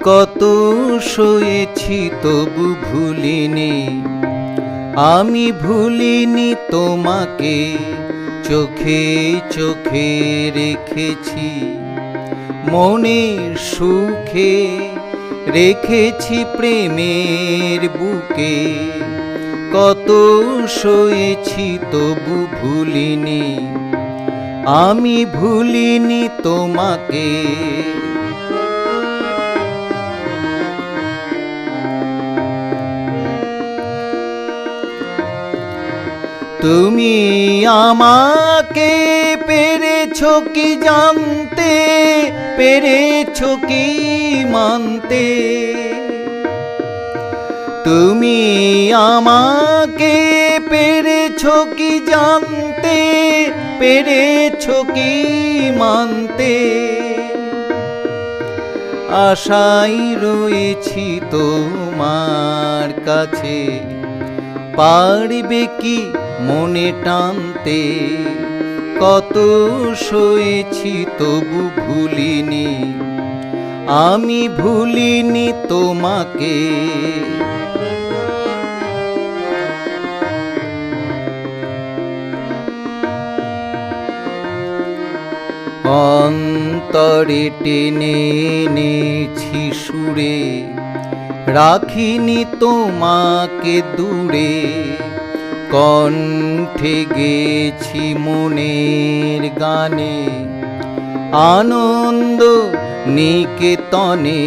কত সয়েছি তবু ভুলিনি, আমি ভুলিনি তোমাকে, চোখে চোখে রেখেছি, মনের সুখে রেখেছি প্রেমের বুকে। কত সয়েছি তবু ভুলিনি, আমি ভুলিনি তোমাকে। তুমি আমাকে পেরেছো কি জানতে, পেরেছো কি মানতে। তুমি আমাকে পেরেছো কি জানতে, পেরেছো কি মানতে। আশায় রয়েছি তোমার কাছে, পারবে কি মনে টানতে। কত সয়েছি তবু ভুলিনি, আমি ভুলিনি তোমাকে। অন্তরে টেনে এনেছি সুরে, রাখিনি তোমাকে দূরে। কণ্ঠে গেছি মনের গানে, আনন্দ নিকেতনে।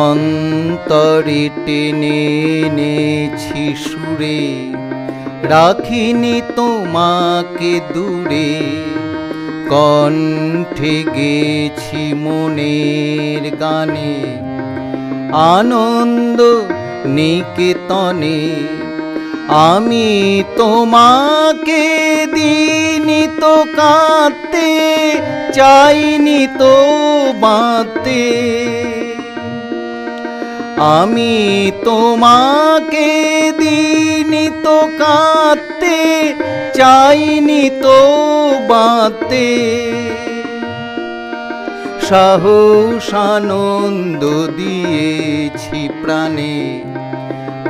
অন্তরে টেনে এনেছি সুরে, রাখিনি তোমাকে দূরে। কণ্ঠে গেছি মনের গানে, আনন্দ নিকেতনে। আমি তোমাকে দিইনি তো কাঁদতে, চাইনি তো বাঁধতে। আমি তোমাকে দিইনি তো কাঁদতে, চাইনি তো বাঁধতে। সাহস আনন্দ দিয়েছি প্রাণে,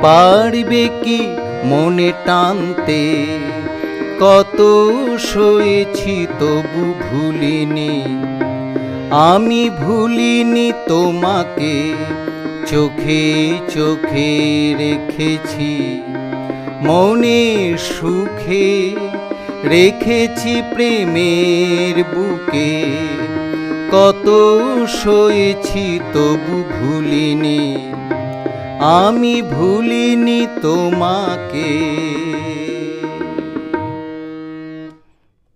পারবে কি মনে টানতে। কত সয়েছি তবু ভুলিনি, আমি ভুলিনি তোমাকে। চোখে চোখে রেখেছি, মনে সুখে রেখেছি প্রেমের বুকে। কত সয়েছি তবু ভুলিনি, আমি ভুলিনি তোমাকে।